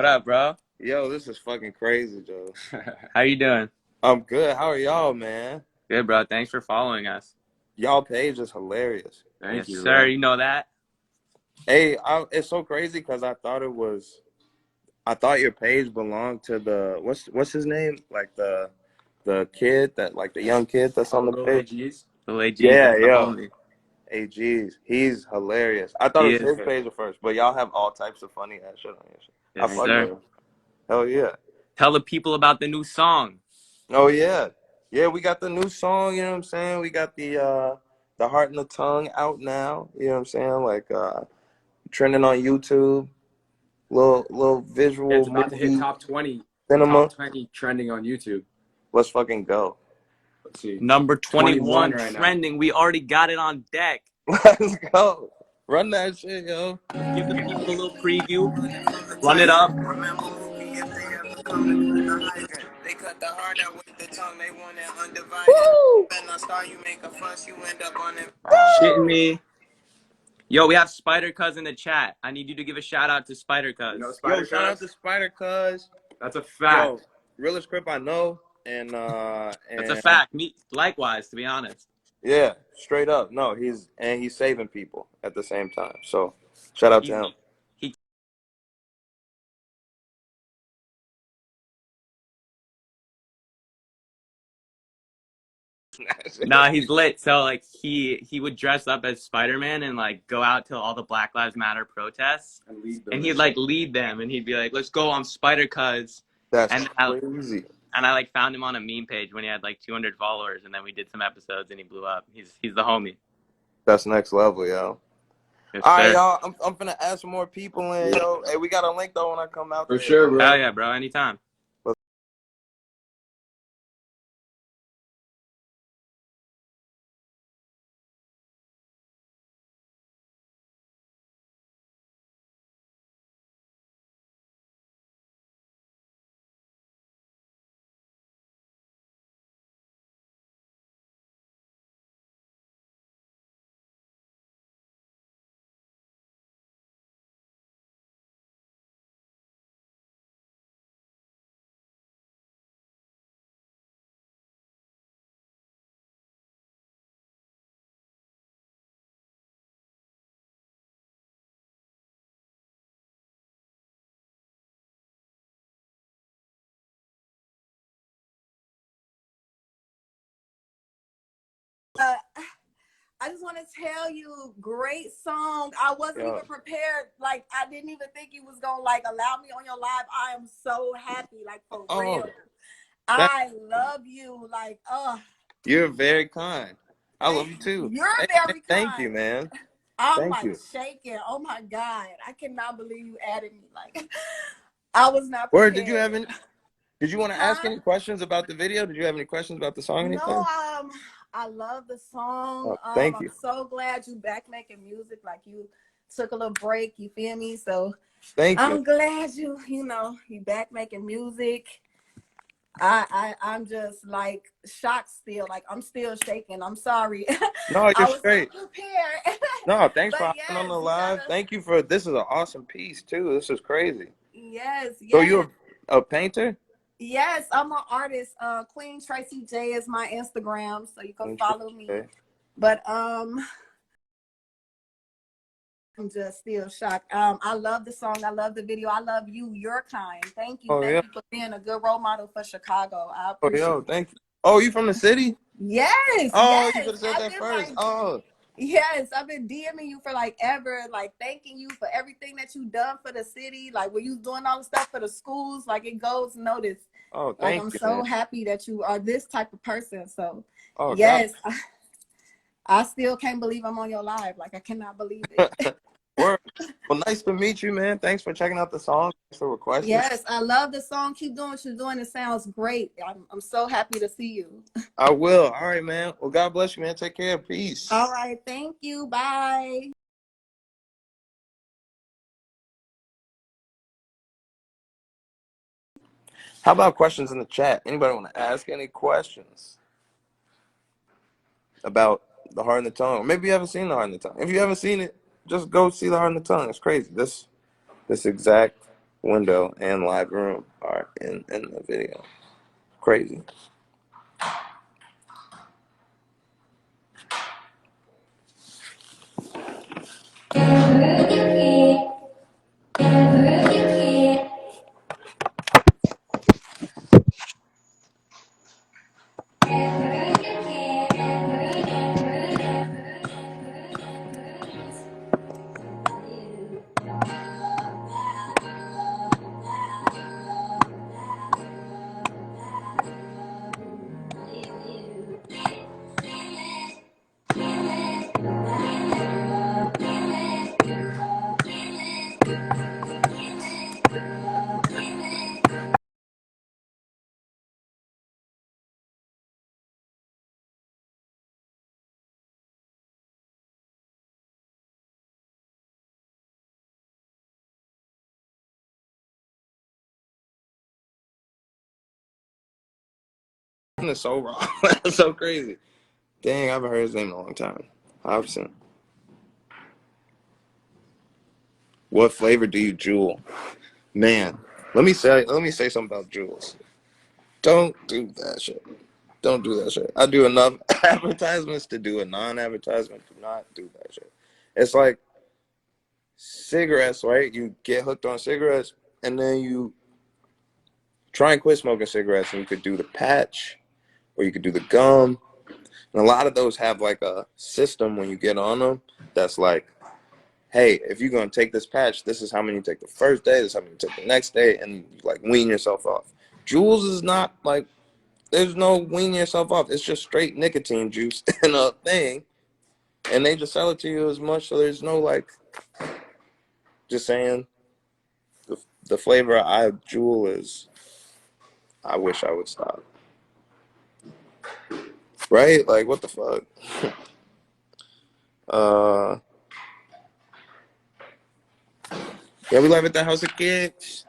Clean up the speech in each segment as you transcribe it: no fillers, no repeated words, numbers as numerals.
What up, bro? Yo, this is fucking crazy, Joe. How you doing? I'm good. How are y'all, man? Good, bro. Thanks for following us. Y'all page is hilarious. Yes, Thank you, sir. bro. You know that? Hey, it's so crazy because I thought your page belonged to what's his name? Like the kid like the young kid that's on the Little page. AGs. The late G's, Yeah, that's the yo. homie. Hey, geez, he's hilarious. I thought He it was is. his page at first, but y'all have all types of funny ass shit on your shit. I Yes, Thank fuck you, sir. with it. bro. Hell yeah. Tell the people about the new song. Oh yeah. Yeah, we got the new song, you know what I'm saying? We got the Heart and the Tongue out now, you know what I'm saying? Like trending on YouTube, little Yeah, visual it's about to hit movie top 20, cinema. top 20 trending on YouTube. Let's fucking go. Let's see. Number 21 21 right now. trending. We already got it on deck. Let's go. Run that shit, yo. Give the people a little preview. Run it up. They cut the heart out with the tongue, they want it undivided. Woo! Then I start, you make a fuss, you end up on it. Shitting me. Yo, we have Spider Cuz in the chat. I need you to give a shout out to Spider You know Cuz. Yo, Spider shout out to Cuz? Spider Cuz. That's a Yo, fact. realest script I know, and That's a fact. Me, likewise, to be honest. yeah, straight up. No, he's saving people at the same time. So shout out to He's him. he Nah, he's lit. So like he would dress up as Spider-Man and like go out to all the Black Lives Matter protests, And lead them and and he'd like shit. lead them, and he'd be like, "Let's go, I'm Spider Cuz," That's and I, crazy. and I like found him on a meme page when he had like 200 followers, and then we did some episodes, and he blew up. He's the homie. That's next level, yo. Yes, All right, sir. y'all. I'm finna add some more people in, Yeah. yo. Hey, we got a link though when I come out For there, sure, yo. bro. Hell yeah, bro. Anytime. Uh, I just want to tell you, great song. I wasn't Yo, even prepared. Like, I didn't even think you was gonna like allow me on your live. I am so happy, like for oh, real. that, I love you. Like, you're very kind. I love thank you too. you're Hey, very thank you, kind. man. I'm Thank like you. shaking. Oh my God. I cannot believe you added me. Like, I was not Where did you have prepared. any? Did you want to ask Huh? any questions about the video? Did you have any questions about the song or No, anything? I love the song. Oh, thank I'm you. so glad you back making music. Like you took a little break, you feel me? So Thank you. I'm glad you back making music. I'm just like shocked still. Like I'm still shaking. I'm sorry. No, you're I was straight. not prepared. No, thanks for But hopping on yes, the you live. gotta Thank you for this is an awesome piece too. This is crazy. yes, So yes. you're a painter? Yes, I'm an artist. Queen Tracy J is my Instagram, so you can follow me. Okay. But I'm just still shocked. I love the song. I love the video. I love you. You're kind. Thank you. Oh Thank yeah. you for being a good role model for Chicago. I Oh appreciate yo, it. thank you. Oh, you from the city? Yes, Oh, you yes. could have said I've that been first. like, Oh, yes, I've been DMing you for like ever, like thanking you for everything that you've done for the city. Like when you doing all the stuff for the schools, like it goes noticed. oh, Like thank I'm you, so man. happy that you are this type of person. So Oh God. yes, I still can't believe I'm on your live. Like I cannot believe it. Word. Well, nice to meet you, man. Thanks for checking out the song. Thanks for requesting. Yes, I love the song. Keep doing what you're doing. It sounds great. I'm so happy to see you. I will. All right, man. Well, God bless you, man. Take care. Peace. All right. Thank you. Bye. How about questions in the chat? Anybody want to ask any questions about the Heart and the Tongue? Or maybe you haven't seen the Heart and the Tongue. If you haven't seen it, just go see the Heart and the Tongue. It's crazy. This exact window and live room are in the video. Crazy. It's so raw. That's so crazy. Dang, I haven't heard his name in a long time. Hobson. What flavor do you jewel? Man, let me say something about jewels. Don't do that shit. Don't do that shit. I do enough advertisements to do a non-advertisement. Do not do that shit. It's like cigarettes, right? You get hooked on cigarettes, and then you try and quit smoking cigarettes, and you could do the patch, or you could do the gum. And a lot of those have like a system when you get on them that's like, hey, if you're gonna take this patch, this is how many you take the first day, this is how many you take the next day, and you like wean yourself off. Juuls is not like, there's no wean yourself off. It's just straight nicotine juice in a thing, and they just sell it to you as much. So there's no like, just saying, the flavor I jewel is, I wish I would stop. Right? Like, what the fuck? Uh, yeah, we live at the house of kids.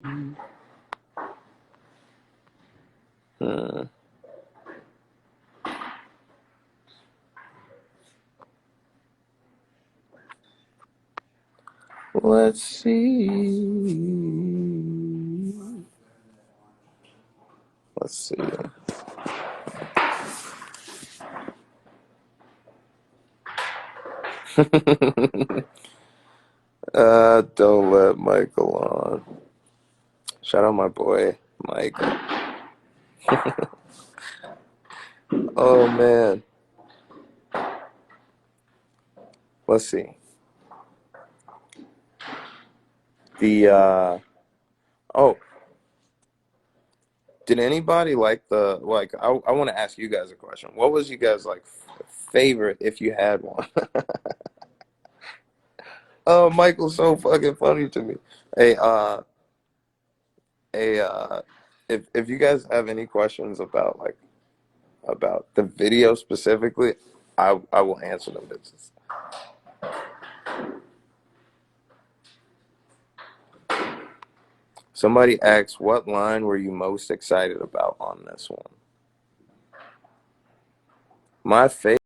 Hmm. Let's see. Let's see. Don't let Michael on. Shout out my boy, Mike. Oh man. Let's see. The oh, did anybody like the like? I want to ask you guys a question. What was you guys like favorite if you had one? Oh, Michael's so fucking funny to me. Hey, hey, if you guys have any questions about like about the video specifically, I will answer them bitches. Somebody asked, what line were you most excited about on this one? My favorite.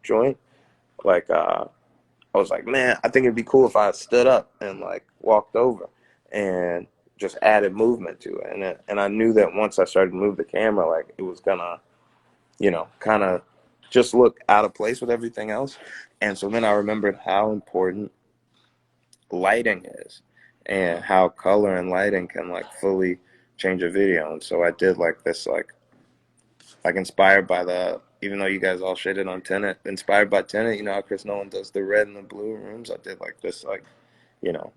joint. Like I was like, man, I think it'd be cool if I stood up and like walked over and just added movement to it. And I knew that once I started to move the camera, like it was gonna, kind of just look out of place with everything else. And so then I remembered how important lighting is and how color and lighting can like fully change a video. And so I did like this, like inspired by even though you guys all shitted on Tenet, inspired by Tenet, how Chris Nolan does the red and the blue rooms. I did like this, like, you know,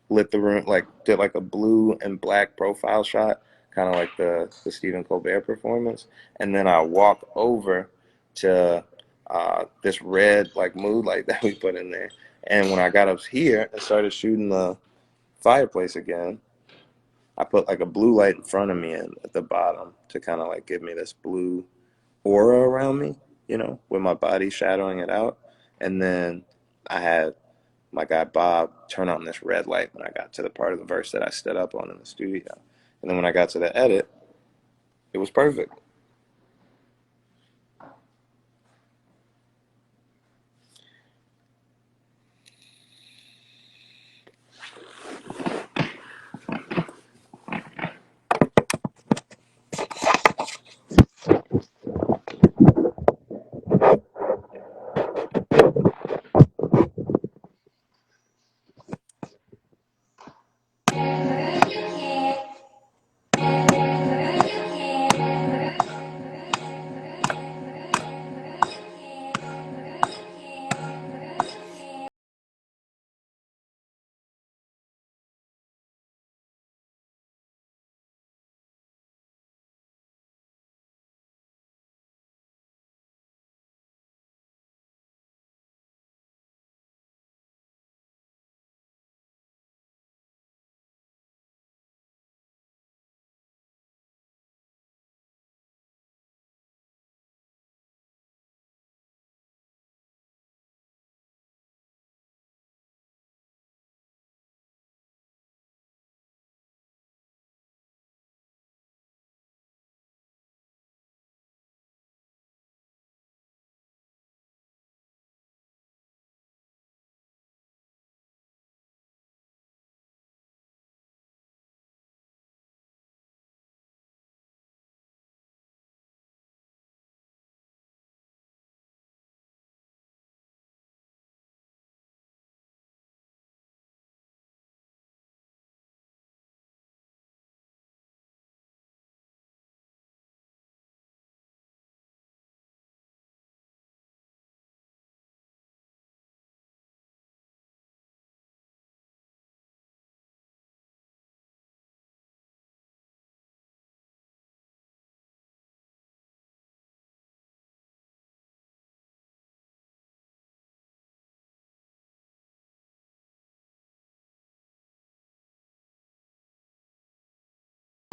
lit the room, like did like a blue and black profile shot, kind of like the Stephen Colbert performance. And then I walk over to this red like mood light that we put in there. And when I got up here and started shooting the fireplace again, I put like a blue light in front of me and at the bottom to kind of like give me this blue aura around me, with my body shadowing it out. And then I had my guy Bob turn on this red light when I got to the part of the verse that I stood up on in the studio. And then when I got to the edit, it was perfect.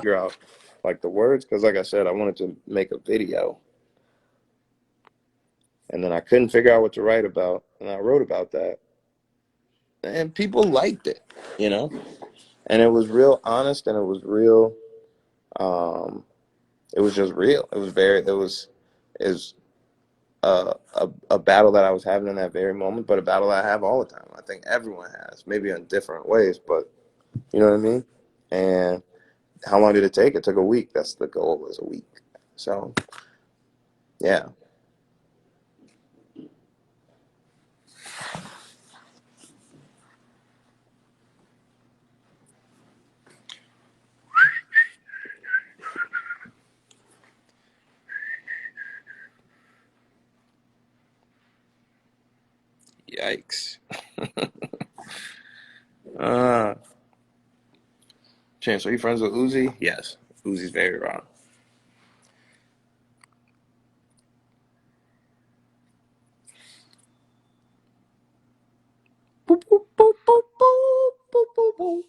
Figure out like the words, because like I said, I wanted to make a video. And then I couldn't figure out what to write about. And I wrote about that. And people liked it, you know? And it was real honest and it was real. Um, it was just real. It was a battle that I was having in that very moment, but a battle that I have all the time. I think everyone has, maybe in different ways, but you know what I mean? And how long did it take? It took a week. That's the goal, was a week. So, yeah. Yikes. uh, Chance, are you friends with Uzi? Yes. Uzi's very wrong. Boop, boop, boop, boop, boop, boop, boop, boop.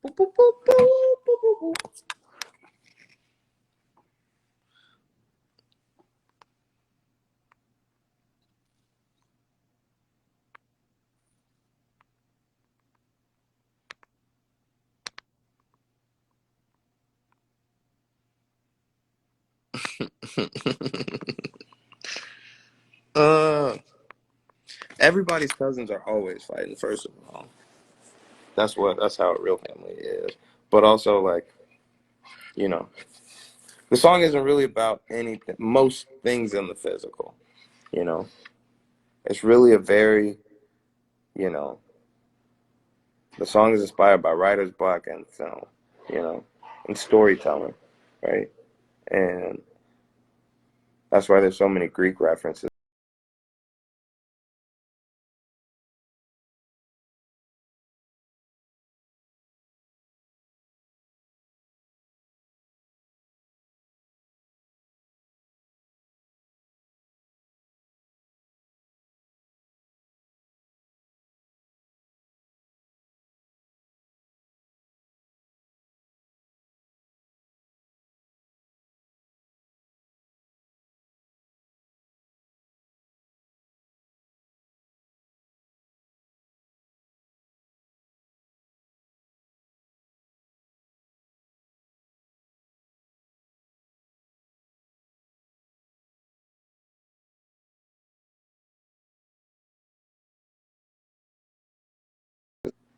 Boop, boop, boop, boop, boop, boop, boop. everybody's cousins are always fighting. First of all, that's how a real family is. But also, like, you know, the song isn't really about anything. Most things in the physical. You know, it's really a very, you know, the song is inspired by writer's block and film. You know, and storytelling, right? And that's why there's so many Greek references.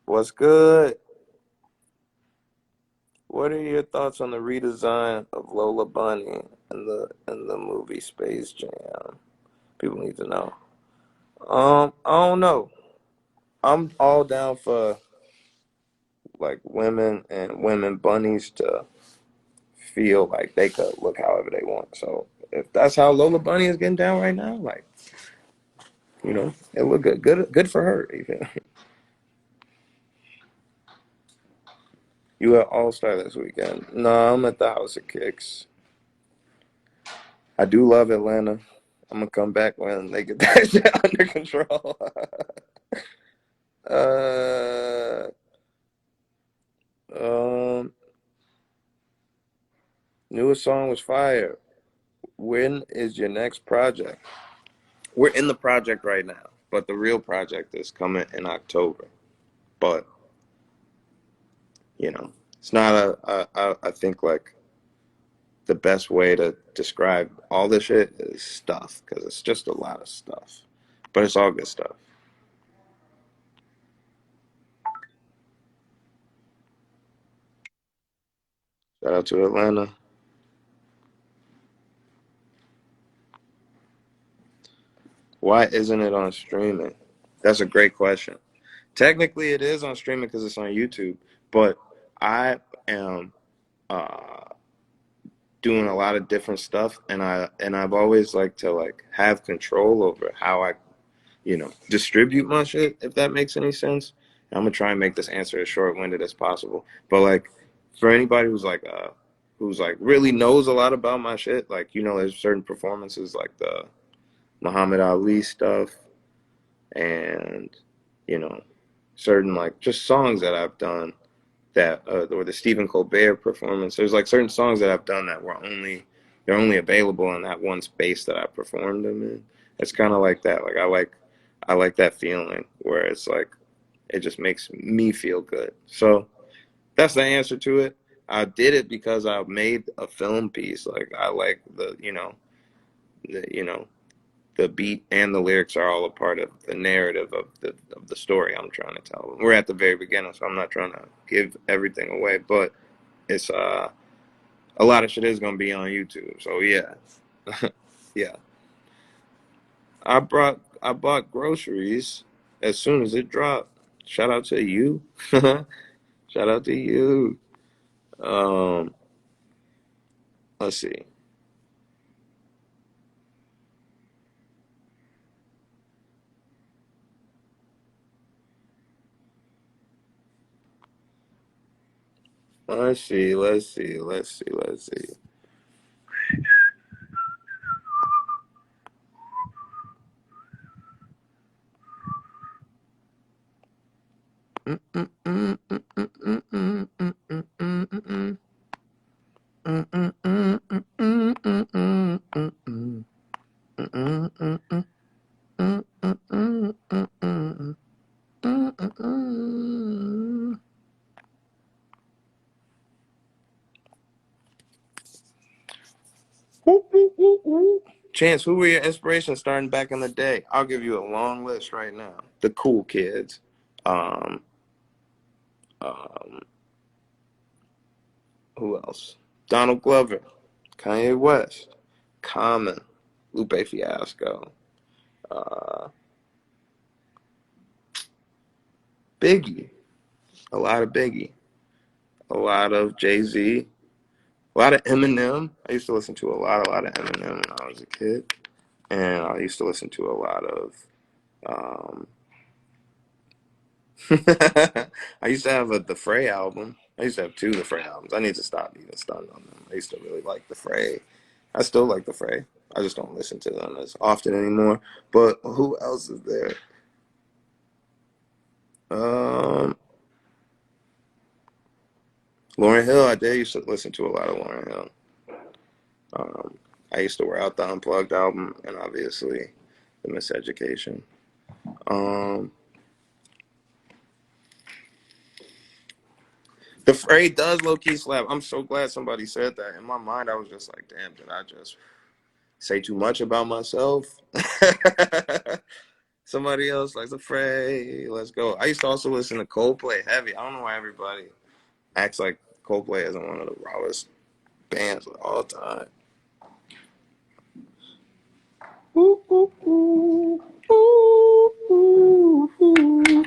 What's good? What are your thoughts on the redesign of Lola Bunny in the movie Space Jam? People need to know. I don't know. I'm all down for like women and women bunnies to feel like they could look however they want. So if that's how Lola Bunny is getting down right now, like, you know, it look good. Good for her. You at All Star this weekend? No, I'm at the House of Kicks. I do love Atlanta. I'm gonna come back when they get that shit under control. uh, um, newest song was fire. When is your next project? We're in the project right now, but the real project is coming in October. But you know, it's not I think like the best way to describe all this shit is stuff because it's just a lot of stuff, but it's all good stuff. Shout out to Atlanta. Why isn't it on streaming? That's a great question. Technically, it is on streaming because it's on YouTube, but I am uh, doing a lot of different stuff, and I've always liked to like have control over how I distribute my shit. If that makes any sense, I'm gonna try and make this answer as short-winded as possible. But like for anybody who's like really knows a lot about my shit, like there's certain performances like the Muhammad Ali stuff and you know certain like just songs that I've done that or the Stephen Colbert performance. There's like certain songs that I've done that they're only available in that one space that I performed them in. It's kind of like that. Like I like that feeling where it's like it just makes me feel good. So that's the answer to it. I did it because I made a film piece. Like I like the the beat and the lyrics are all a part of the narrative of the story I'm trying to tell. We're at the very beginning, so I'm not trying to give everything away, but it's a lot of shit is gonna be on YouTube. So yeah, yeah. I bought groceries as soon as it dropped. Shout out to you. Shout out to you. Um, let's see. Let's see. Let's see. Let's see. Let's see. Whoop, whoop, whoop, whoop. Chance, who were your inspirations starting back in the day? I'll give you a long list right now. The cool kids. Um, um, who else? Donald Glover, Kanye West, Common, Lupe Fiasco, uh, Biggie, a lot of Biggie, a lot of Jay-Z, a lot of Eminem. I used to listen to a lot of Eminem when I was a kid, and I used to listen to a lot of. Um, I used to have the Fray album. I used to have two of the Fray albums. I need to stop being stunned on them. I used to really like the Fray. I still like the Fray. I just don't listen to them as often anymore. But who else is there? Um, Lauryn Hill. I did used to listen to a lot of Lauryn Hill. I used to wear out the Unplugged album and obviously the Miseducation. Um, the Fray does low key slap. I'm so glad somebody said that. In my mind, I was just like, damn, did I just say too much about myself? Somebody else likes the Fray. Let's go. I used to also listen to Coldplay heavy. I don't know why everybody acts like Coldplay isn't one of the rawest bands of all time. Ooh, ooh, ooh. Ooh, ooh, ooh.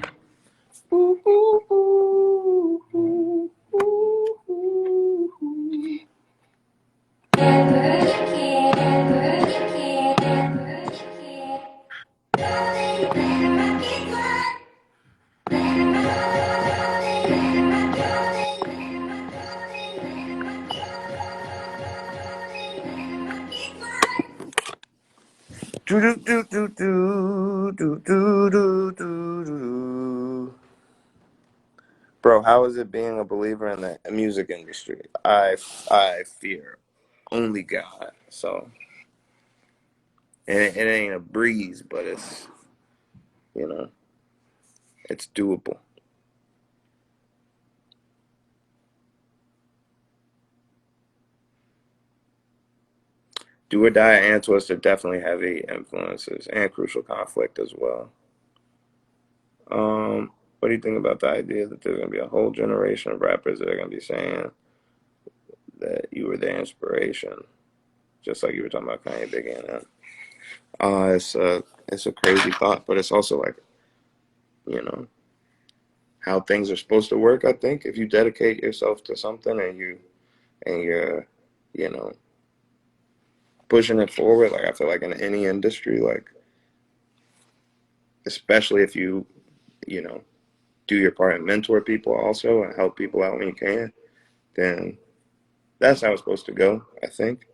Ooh, ooh, ooh, ooh. Ooh, ooh, ooh. Do do do do do do do do do do. Bro, how is it being a believer in the music industry? I fear only God. So it ain't a breeze, but it's you know it's doable. Do or Die and Twist are definitely heavy influences and Crucial Conflict as well. What do you think about the idea that there's gonna be a whole generation of rappers that are gonna be saying that you were their inspiration, just like you were talking about Kanye, Biggie, and that? It's a crazy thought, but it's also like you know how things are supposed to work. I think if you dedicate yourself to something and you're you know pushing it forward, like I feel like in any industry, like especially if you know do your part and mentor people also and help people out when you can, then that's how it's supposed to go, I think.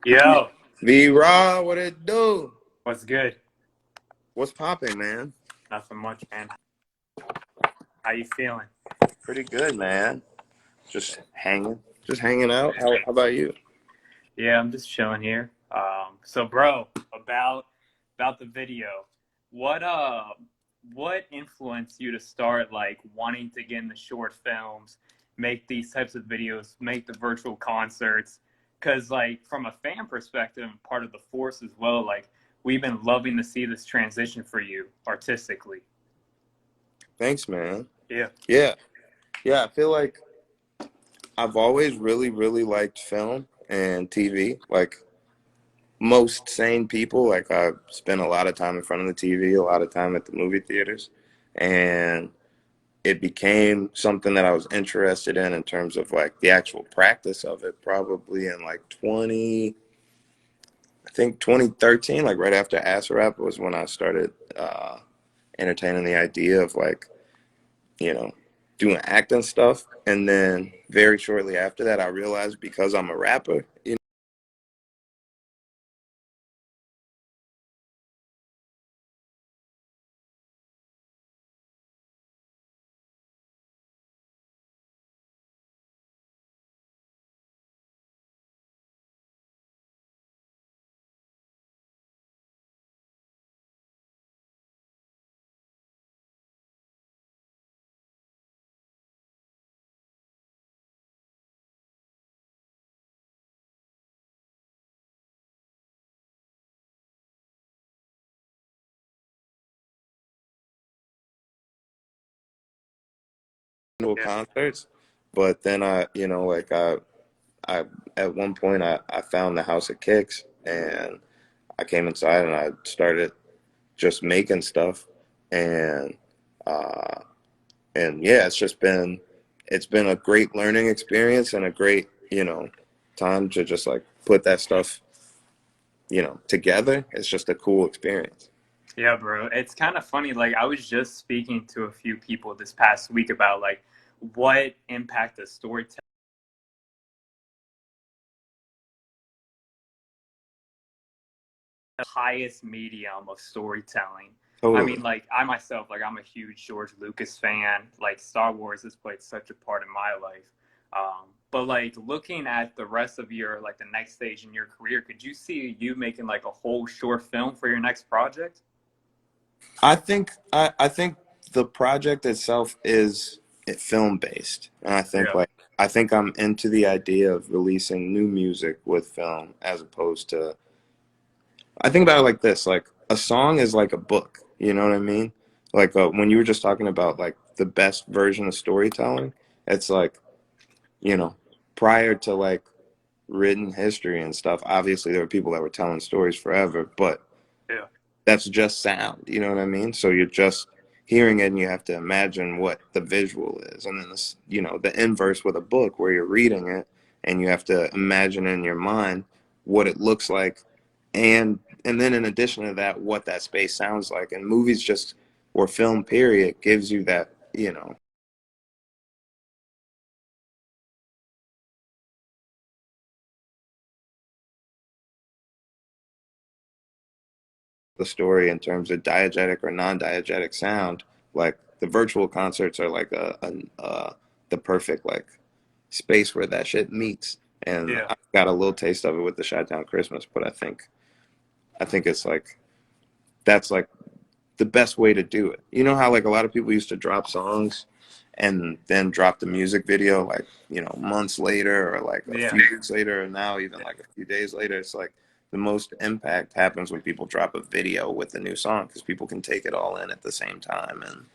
Yo, V Raw, what it do? what's good? What's popping, man? Nothing much, man. How you feeling? Pretty good, man. Just hanging out. How about you? Yeah, I'm just chilling here. So bro, about the video, what what influenced you to start like wanting to get in the short films, make these types of videos, make the virtual concerts? Because like from a fan perspective, part of the force as well, like we've been loving to see this transition for you artistically. Thanks, man. Yeah. Yeah. Yeah, I feel like I've always really, really liked film and TV. Like most sane people, like I've spent a lot of time in front of the TV, a lot of time at the movie theaters. And it became something that I was interested in terms of like the actual practice of it, probably in like 2013, like right after Rap was when I started entertaining the idea of like, you know, doing acting stuff. And then very shortly after that, I realized because I'm a rapper, virtual Yeah. concerts, but then I at one point I found the House of Kicks and I came inside and I started just making stuff and uh and yeah, it's been a great learning experience and a great, time to just like put that stuff, together. It's just a cool experience. Yeah, bro. It's kind of funny. Like, I was just speaking to a few people this past week about like what impact a storytelling the highest medium of storytelling. I Totally. mean, like I myself, like I'm a huge George Lucas fan. Like Star Wars has played such a part in my life. But like looking at the rest of your like the next stage in your career, could you see you making like a whole short film for your next project? I think the project itself is film based, and Yeah, I think I'm into the idea of releasing new music with film as opposed to. I think about it like this: like a song is like a book. You know what I mean? Like when you were just talking about like the best version of storytelling, it's like you know prior to like written history and stuff. Obviously, there were people that were telling stories forever, but yeah, that's just sound. You know what I mean? So you're just hearing it and you have to imagine what the visual is. And then this, the inverse with a book where you're reading it and you have to imagine in your mind what it looks like and then in addition to that what that space sounds like. And movies just or film period gives you that, the story in terms of diegetic or non-diegetic sound. Like the virtual concerts are like the perfect like space where that shit meets. And yeah, I got a little taste of it with the Shot Down Christmas, but I think it's like that's like the best way to do it. You know how like a lot of people used to drop songs and then drop the music video like, months later or like a yeah, few weeks later or now even like a few days later. It's like the most impact happens when people drop a video with the new song because people can take it all in at the same time and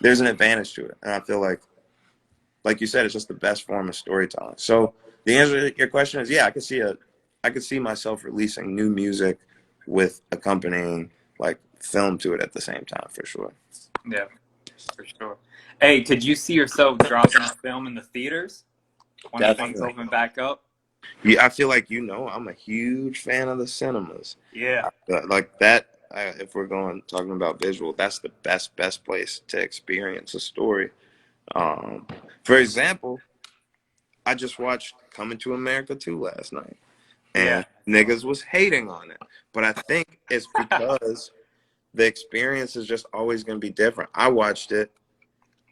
there's an advantage to it. And I feel like you said, it's just the best form of storytelling. So the answer to your question is, yeah, I could see myself releasing new music with accompanying like film to it at the same time for sure. yeah, for sure. Hey, could you see yourself dropping a film in the theaters once things Definitely. open back up? Yeah, I feel like I'm a huge fan of the cinemas. Yeah, Like that. If we're going talking about visual, that's the best place to experience a story. Um, for example, I just watched Coming to America 2 last night. yeah, And niggas was hating on it. But I think it's because the experience is just always going to be different. I watched it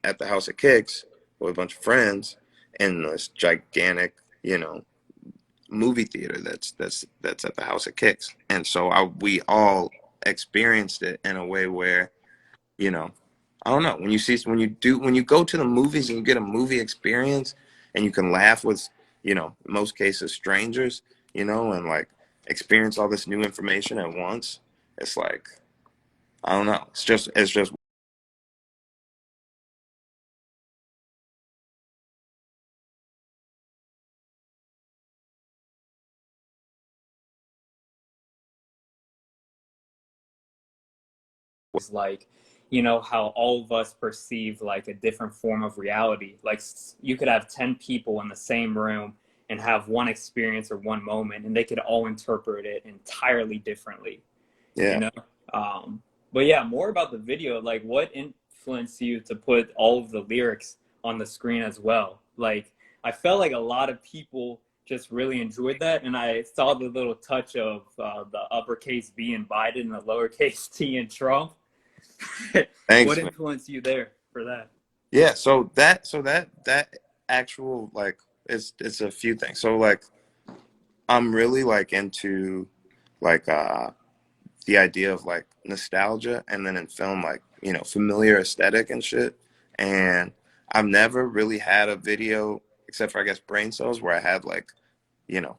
at the House of Kicks with a bunch of friends in this gigantic, movie theater that's at the House of Kicks, and so we all experienced it in a way where you know I don't know when you go to the movies and you get a movie experience and you can laugh with in most cases strangers and like experience all this new information at once. It's like I don't know. It's just is like how all of us perceive like a different form of reality. Like you could have 10 people in the same room and have one experience or one moment and they could all interpret it entirely differently, you yeah. know. But yeah, more about the video, like what influenced you to put all of the lyrics on the screen as well? Like I felt like a lot of people just really enjoyed that, and I saw the little touch of the uppercase B in Biden and the lowercase T in Trump. What Thanks, man. influenced you there for that? Yeah, so that actual like it's a few things. So like I'm really like into like the idea of like nostalgia and then in film like familiar aesthetic and shit. And I've never really had a video except for I guess Brain Cells where I had like you know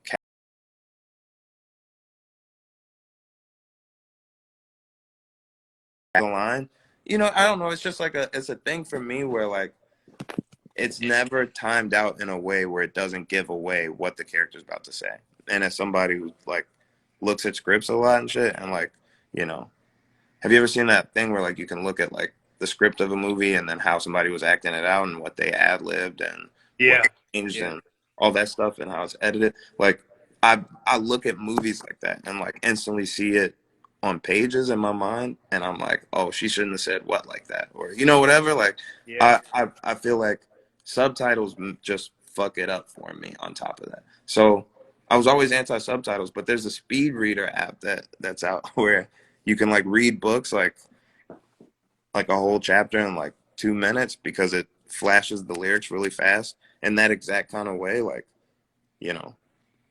the line. I don't know. It's just like it's a thing for me where like it's never timed out in a way where it doesn't give away what the character's about to say. And as somebody who like looks at scripts a lot and shit, and like, you know, have you ever seen that thing where like you can look at like the script of a movie and then how somebody was acting it out and what they ad libbed and what Yeah. they changed Yeah. and all that stuff and how it's edited? Like I look at movies like that and like instantly see it on pages in my mind, and I'm like, oh, she shouldn't have said what like that, or you know, whatever. Like Yeah. I feel like subtitles just fuck it up for me on top of that. So I was always anti subtitles, but there's a speed reader app that's out where you can like read books like a whole chapter in like 2 minutes because it flashes the lyrics really fast in that exact kind of way. Like, you know,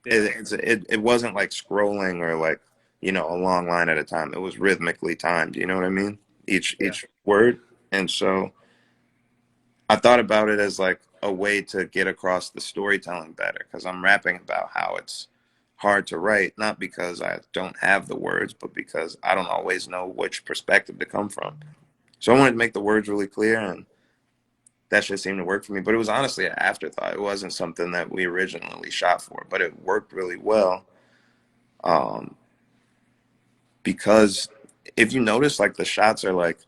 Yeah. it wasn't like scrolling or like, you know, a long line at a time. It was rhythmically timed. You know what I mean? Yeah. Each word. And so I thought about it as like a way to get across the storytelling better because I'm rapping about how it's hard to write, not because I don't have the words, but because I don't always know which perspective to come from. So I wanted to make the words really clear, and that shit seemed to work for me. But it was honestly an afterthought. It wasn't something that we originally shot for, but it worked really well. Um, because if you notice, like the shots are like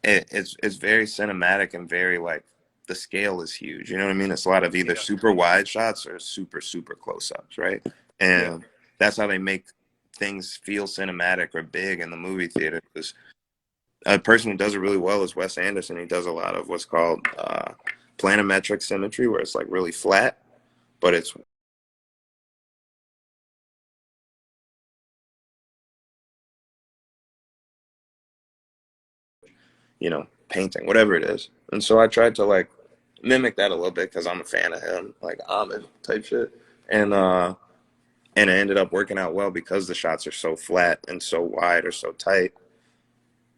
it's very cinematic and very like the scale is huge. You know what I mean? It's a lot of either Yeah. super wide shots or super close ups, right? Yeah. And that's how they make things feel cinematic or big in the movie theater. Because a person who does it really well is Wes Anderson. He does a lot of what's called planimetric symmetry, where it's like really flat, but it's you know painting, whatever it is. And so I tried to like mimic that a little bit because I'm a fan of him, like Ahmed type shit. And it ended up working out well because the shots are so flat and so wide or so tight.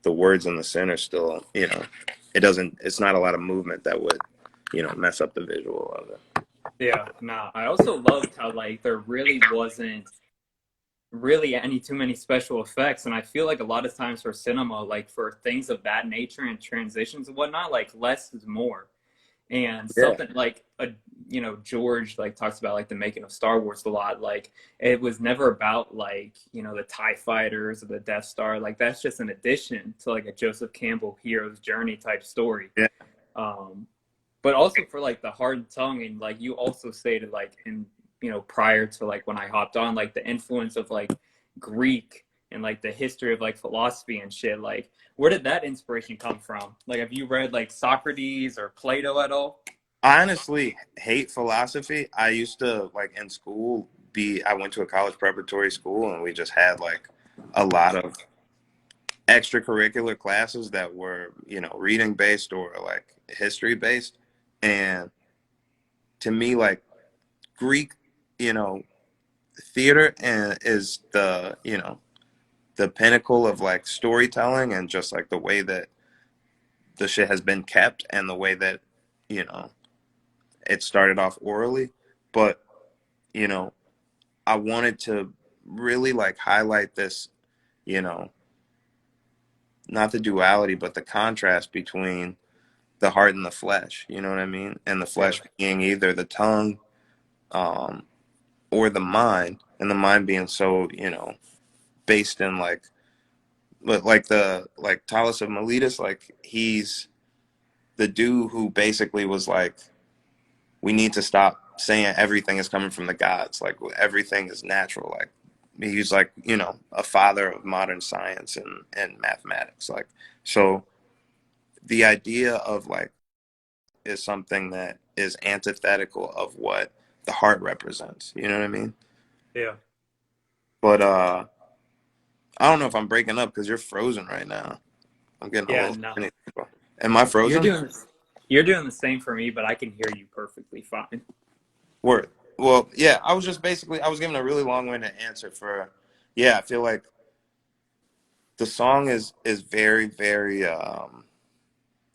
The words in the center still, you know, it's not a lot of movement that would, you know, mess up the visual of it. Yeah. Nah. I also loved how like there really wasn't really any too many special effects, and I feel like a lot of times for cinema, like for things of that nature and transitions and whatnot, like less is more. And Yeah. something like a George like talks about like the making of Star Wars a lot. Like it was never about like the TIE fighters or the Death Star. Like that's just an addition to like a Joseph Campbell hero's journey type story. Yeah. um but also for like the hard tongue, and like you also stated like in prior to like when I hopped on, like the influence of like Greek and like the history of like philosophy and shit. Like where did that inspiration come from? Like have you read like Socrates or Plato at all? I honestly hate philosophy. I used to like in school I went to a college preparatory school and we just had like a lot of extracurricular classes that were, you know, reading based or like history based. And to me, like Greek, you know, theater and is the, you know, the pinnacle of like storytelling and just like the way that the shit has been kept and the way that, you know, it started off orally. But, you know, I wanted to really like highlight this, you know, not the duality, but the contrast between the heart and the flesh. You know what I mean? And the Yeah. flesh being either the tongue, um, or the mind, and the mind being so, you know, based in like, but like the like Talis of Miletus, like he's the dude who basically was like, we need to stop saying everything is coming from the gods. Like everything is natural. Like he's like, you know, a father of modern science and mathematics. Like, so the idea of like is something that is antithetical of what the heart represents. You know what I mean? Yeah. But I don't know if I'm breaking up because you're frozen right now. I'm getting a Yeah. little. No, Am I you're frozen? doing you're doing the same for me, but I can hear you perfectly fine. Word. Well, yeah. I was just basically I was giving a really long-winded answer for. Yeah, I feel like the song is very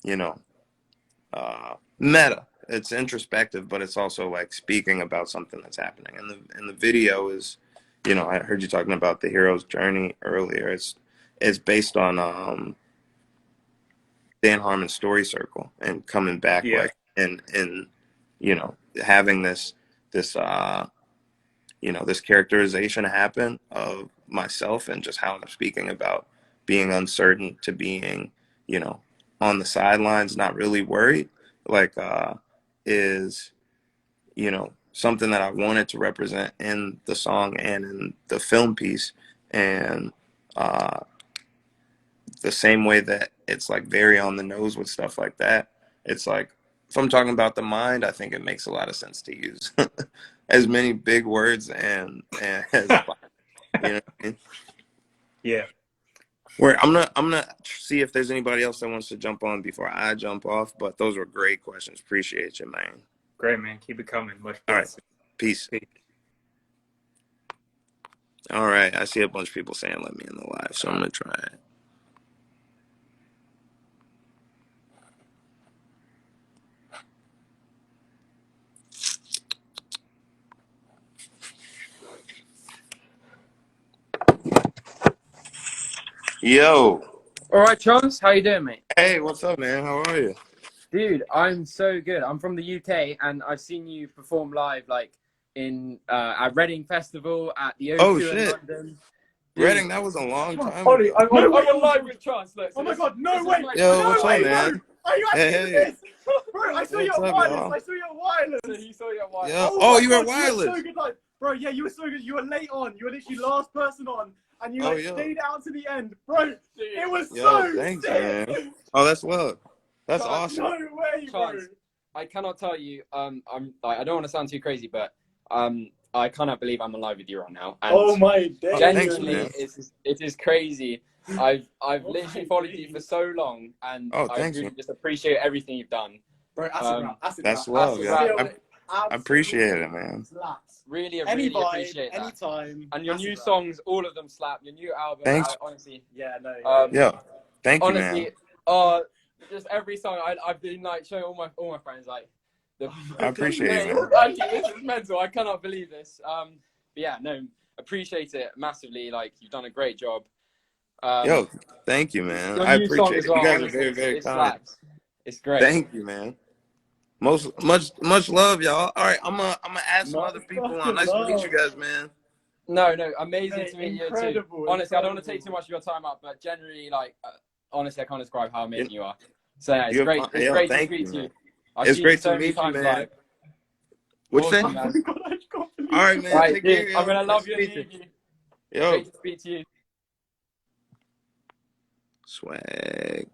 you know meta. It's introspective, but it's also like speaking about something that's happening. And the video is, you know, I heard you talking about the hero's journey earlier. It's based on Dan Harmon's story circle and coming back Yeah. like and you know, having this you know, this characterization happen of myself and just how I'm speaking about being uncertain to being, you know, on the sidelines, not really worried, like is, you know, something that I wanted to represent in the song and in the film piece. And uh the same way that it's like very on the nose with stuff like that, it's like if I'm talking about the mind, I think it makes a lot of sense to use as many big words and as you know what I mean? Yeah. Where I'm gonna see if there's anybody else that wants to jump on before I jump off. But those were great questions. Appreciate you, man. Great, man. Keep it coming. Much All right, blessing. peace. Peace. All right, I see a bunch of people saying let me in the live, so I'm gonna try it. Yo, All right, Chance, how you doing, mate? hey, what's up, man? How are you? Dude, I'm so good. I'm from the UK, and I've seen you perform live, like in at Reading Festival, at the Oh O2 in shit, London. Reading, Dude, that was a long time Ollie, ago. I'm on live with Chance. Look, so Oh my this, god, no this way! is my, Yo, No what's way, up, man? Are you Hey, actually doing hey, this? Bro, I saw you what's at up, Wireless. y'all? I saw you at Wireless. he saw you at White. Yeah. Oh, Oh, my you god, at you were so Wireless? good. Like, bro, yeah, you were so good. You were late on. You were literally last person on, and you Oh, like yeah. stayed out to the end, bro. It was Yo, so thanks, sick. man. Oh, that's love. That's Chance, awesome. No way, bro. Chance, I cannot tell you. I'm like, I don't want to sound too crazy, but I cannot believe I'm alive with you right now. And Oh my Oh, days. thanks, genuinely, man. it is crazy. I've Oh literally my followed you days. for so long, and Oh, I thanks, really man. just appreciate everything you've done. Bro, acid That's rap. love, Acid yeah. rap, Still, I appreciate it, absolutely man. slaps. really, Any really vibe, appreciate that. anytime. And your Acid new rap. songs, all of them slap. Your new album, Thanks. I honestly, Yeah, no. Yo, thank you, honestly, man. just every song I've been like showing all my friends like. I appreciate it, Mate, man. actually, this is mental. I cannot believe this. But yeah, no, appreciate it massively. Like you've done a great job. Yo, thank you, man. Your I new song appreciate as it. You well. guys are Honestly, very, very it kind. slaps. It's great. Thank you, man. Much love, y'all. All right, I'm gonna add some other people on. Nice to meet you guys, man. No, amazing Mate, to meet you too. incredible, Honestly, I don't want to incredible. take too much of your time up, but generally, like, honestly, I can't describe how amazing You, you are. So yeah, it's you have great. fun. It's Yo, great to thank speak you, to you. man. I've It's seen you great so to many meet you, times man. live. What'd you say? Awesome, Oh man. my god, I can't believe All right, it. man. All right, Take care, dude. yo. I'm gonna Nice love to you and meet you. leave you. Yo, Great to speak to you. swag.